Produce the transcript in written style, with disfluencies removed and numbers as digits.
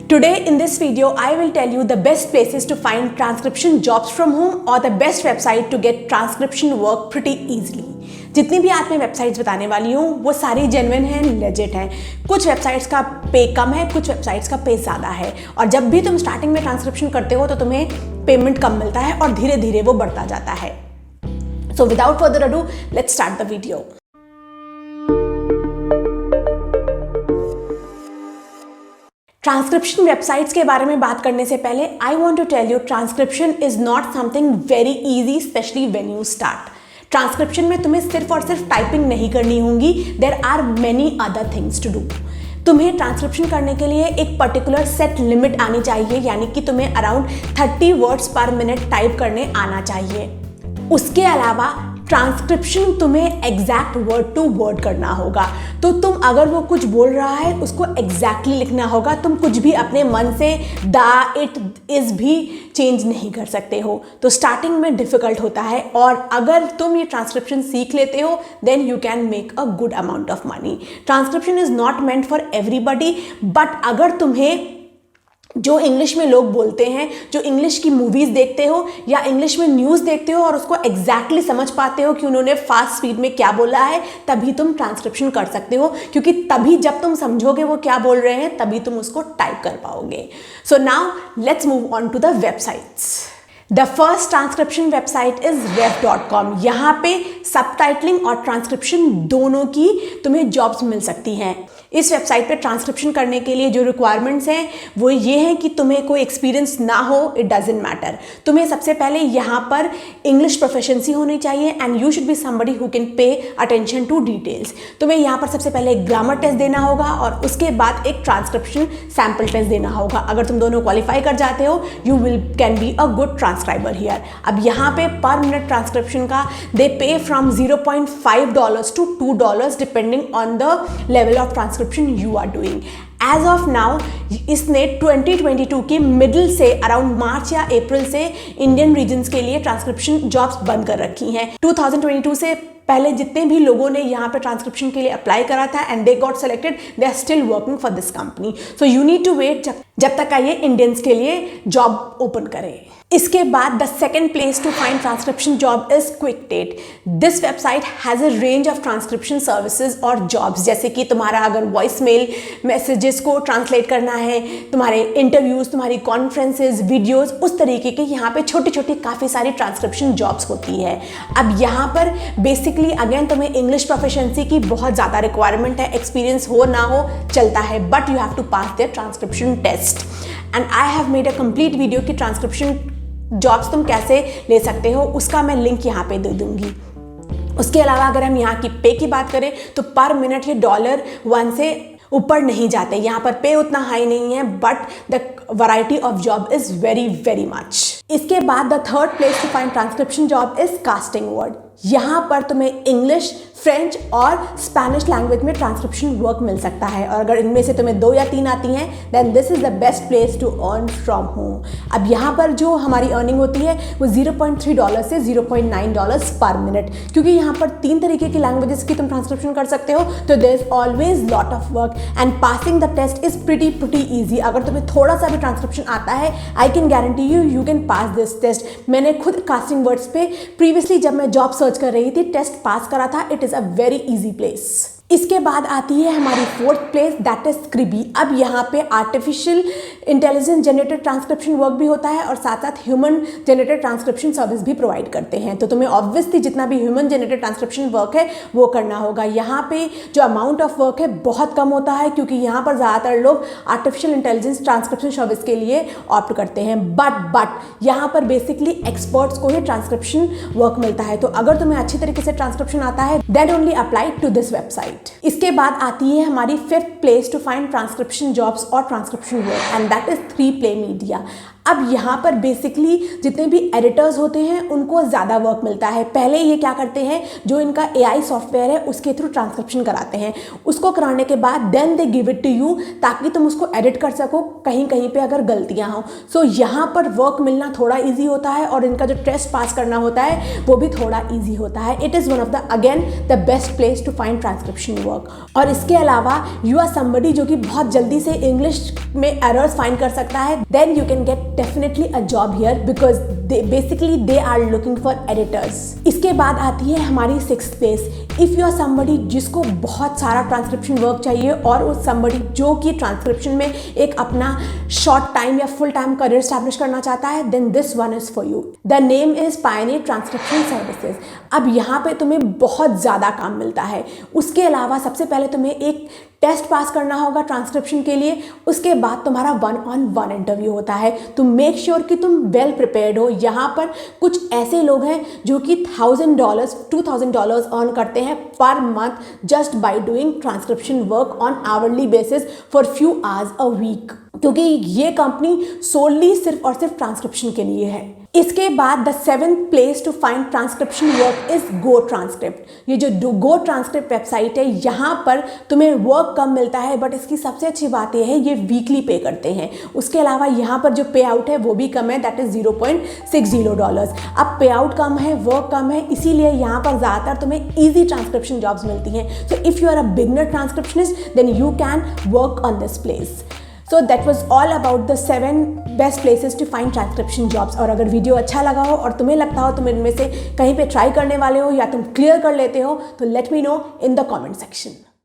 Today in this video, I will tell you the best places to find transcription jobs from home or the best website to get transcription work pretty easily. जितनी भी आज मैं websites बताने वाली हूँ वो सारी genuine हैं, लेजिट हैं। कुछ वेबसाइट्स का पे कम है, कुछ वेबसाइट्स का पे ज़्यादा है और जब भी तुम स्टार्टिंग में ट्रांसक्रिप्शन करते हो तो तुम्हें पेमेंट कम मिलता है और धीरे धीरे वो बढ़ता जाता है। So without further ado let's start the video. Transcription websites के बारे में बात करने से पहले I want to tell you transcription is not something very easy, specially when you start. Transcription में तुम्हें सिर्फ और सिर्फ टाइपिंग नहीं करनी होगी, there are many other things to do. तुम्हें ट्रांसक्रिप्शन करने के लिए एक पर्टिकुलर सेट लिमिट आनी चाहिए, यानी कि तुम्हें अराउंड 30 वर्ड्स पर मिनट टाइप करने आना चाहिए। उसके अलावा ट्रांसक्रिप्शन तुम्हें एग्जैक्ट वर्ड टू वर्ड करना होगा, तो तुम अगर वो कुछ बोल रहा है उसको एग्जैक्टली लिखना होगा। तुम कुछ भी अपने मन से द, इट, इज भी चेंज नहीं कर सकते हो, तो स्टार्टिंग में डिफिकल्ट होता है। और अगर तुम ये ट्रांसक्रिप्शन सीख लेते हो then you can make a good amount of money. Transcription is not meant for everybody, but अगर तुम्हें जो इंग्लिश में लोग बोलते हैं, जो इंग्लिश की मूवीज़ देखते हो या इंग्लिश में न्यूज़ देखते हो और उसको एग्जैक्टली समझ पाते हो कि उन्होंने फास्ट स्पीड में क्या बोला है, तभी तुम ट्रांसक्रिप्शन कर सकते हो, क्योंकि तभी जब तुम समझोगे वो क्या बोल रहे हैं तभी तुम उसको टाइप कर पाओगे। So now let's move on to the websites. The first transcription website is ref.com। यहाँ पे सबटाइटलिंग और ट्रांसक्रिप्शन दोनों की तुम्हें जॉब्स मिल सकती हैं। इस वेबसाइट पे ट्रांसक्रिप्शन करने के लिए जो रिक्वायरमेंट्स हैं वो ये हैं कि तुम्हें कोई एक्सपीरियंस ना हो, इट डजंट मैटर। तुम्हें सबसे पहले यहाँ पर इंग्लिश प्रोफिशिएंसी होनी चाहिए and you should be somebody who can pay attention to details. तुम्हें यहाँ पर सबसे पहले एक ग्रामर टेस्ट देना होगा और उसके बाद एक ट्रांसक्रिप्शन सैम्पल टेस्ट देना होगा। अगर तुम दोनों क्वालिफाई कर जाते हो you will can be a good transcriber here. अब यहाँ पे पर मिनट ट्रांसक्रिप्शन का दे पे from $0.5 to $2 depending on the level of transcription you are doing. As of now, इसने 2022 के मिडिल से अराउंड मार्च या अप्रैल से इंडियन रीजन्स के लिए ट्रांसक्रिप्शन जॉब्स बंद कर रखी हैं। 2022 से पहले जितने भी लोगों ने यहाँ पे ट्रांसक्रिप्शन के लिए अप्लाई करा था and they got selected, they are still working for this company. So you need to wait जब तक ये इंडियंस के लिए जॉब ओपन करे। इसके बाद the second place to find transcription job is Quicktate. This website has a range of transcription services और jobs, जैसे कि तुम्हारा अगर वॉइस मेल मैसेजेस को ट्रांसलेट करना है, तुम्हारे इंटरव्यूज़, तुम्हारी कॉन्फ्रेंसेज, वीडियोज़, उस तरीके के यहाँ पे छोटी छोटी काफ़ी सारी ट्रांसक्रिप्शन जॉब्स होती है। अब यहाँ पर बेसिकली अगेन तुम्हें इंग्लिश प्रोफिशिएंसी की बहुत ज़्यादा रिक्वायरमेंट है, एक्सपीरियंस हो ना हो चलता है, but you have to pass their transcription test. And I have made a complete video कि ट्रांसक्रिप्शन जॉब्स तुम कैसे ले सकते हो, उसका मैं लिंक यहाँ पे दे दूंगी। उसके अलावा अगर हम यहाँ की पे की बात करें तो पर मिनट ये $1 से ऊपर नहीं जाते। यहाँ पर पे उतना हाई नहीं है, but the variety of job is very very much. इसके बाद the third place to find transcription job is casting word. यहाँ पर तुम्हें इंग्लिश, फ्रेंच और स्पेनिश लैंग्वेज में ट्रांसक्रिप्शन वर्क मिल सकता है और अगर इनमें से तुम्हें 2 या 3 आती हैं then this is the best place to earn from home. अब यहाँ पर जो हमारी अर्निंग होती है वो $0.3 से $0.9 पर मिनट, क्योंकि यहाँ पर 3 तरीके की लैंग्वेजेस की तुम ट्रांसक्रिप्शन कर सकते हो, तो there is always lot of work and passing the test is pretty easy. अगर तुम्हें थोड़ा सा भी ट्रांसक्रिप्शन आता है I can guarantee you can pass this test. मैंने खुद कास्टिंग वर्ड्स पे प्रीवियसली जब मैं जॉब सर्च कर रही थी टेस्ट पास करा था। It is a very easy place. इसके बाद आती है हमारी फोर्थ प्लेस, दैट इज स्क्रिबी। अब यहाँ पे artificial intelligence generated transcription work भी होता है और साथ साथ ह्यूमन जनरेटेड ट्रांसक्रिप्शन सर्विस भी प्रोवाइड करते हैं, तो तुम्हें ऑब्वियसली जितना भी ह्यूमन जनरेटेड ट्रांसक्रिप्शन वर्क है वो करना होगा। यहाँ पे जो अमाउंट ऑफ वर्क है बहुत कम होता है, क्योंकि यहाँ पर ज़्यादातर लोग आर्टिफिशियल इंटेलिजेंस ट्रांसक्रिप्शन सर्विस के लिए ऑप्ट करते हैं, बट यहाँ पर बेसिकली एक्सपर्ट्स को ही ट्रांसक्रिप्शन वर्क मिलता है। तो अगर तुम्हें अच्छी तरीके से ट्रांसक्रिप्शन आता है then only apply to this website. इसके बाद आती है हमारी fifth place to find transcription jobs और transcription work and that is 3Play media. अब यहाँ पर बेसिकली जितने भी एडिटर्स होते हैं उनको ज़्यादा वर्क मिलता है। पहले ये क्या करते हैं, जो इनका AI सॉफ्टवेयर है उसके थ्रू ट्रांसक्रिप्शन कराते हैं, उसको कराने के बाद then they give it to you ताकि तुम उसको एडिट कर सको कहीं कहीं पे अगर गलतियाँ हों। सो यहाँ पर वर्क मिलना थोड़ा ईजी होता है और इनका जो टेस्ट पास करना होता है वो भी थोड़ा ईजी होता है। It is one of the again the best place to find transcription work. और इसके अलावा यू आर समबडी जो कि बहुत जल्दी से इंग्लिश में एरर्स फाइंड कर सकता है, then you can get definitely a job here because basically they are looking for editors. इसके बाद आती है हमारी 6th place. If you are somebody जिसको बहुत सारा ट्रांसक्रिप्शन वर्क चाहिए और उस समबडी जो कि ट्रांसक्रिप्शन में एक अपना शॉर्ट टाइम या फुल टाइम करियर स्टैब्लिश करना चाहता है, then this one is for you. The name is pioneer transcription services. अब यहाँ पे तुम्हें बहुत ज़्यादा काम मिलता है। उसके अलावा सबसे पहले तुम्हें एक टेस्ट पास करना होगा ट्रांसक्रिप्शन के लिए, उसके बाद तुम्हारा 1-on-1 इंटरव्यू होता है। तो मेक श्योर कि तुम वेल प्रिपेयर्ड हो। यहाँ पर कुछ ऐसे लोग हैं जो कि $1000 $2000 अर्न करते हैं per month just by doing transcription work on hourly basis for few hours a week, क्योंकि ये कंपनी सोलली सिर्फ और सिर्फ ट्रांसक्रिप्शन के लिए है। इसके बाद the 7th place to find transcription work is go transcript. ये जो गो ट्रांसक्रिप्ट वेबसाइट है यहाँ पर तुम्हें वर्क कम मिलता है, बट इसकी सबसे अच्छी बात यह है ये वीकली पे करते हैं। उसके अलावा यहाँ पर जो पे आउट है वो भी कम है, दैट इज $0.60। अब पे आउट कम है, वर्क कम है, इसीलिए यहाँ पर ज़्यादातर तुम्हें ईजी ट्रांसक्रिप्शन जॉब्स मिलती हैं। So if you are a beginner transcriptionist then you can work on this place. So that was all about the 7 best places to find transcription jobs। और अगर वीडियो अच्छा लगा हो और तुम्हें लगता हो तुम इनमें से कहीं पे ट्राई करने वाले हो या तुम क्लियर कर लेते हो तो let me know in the comment section।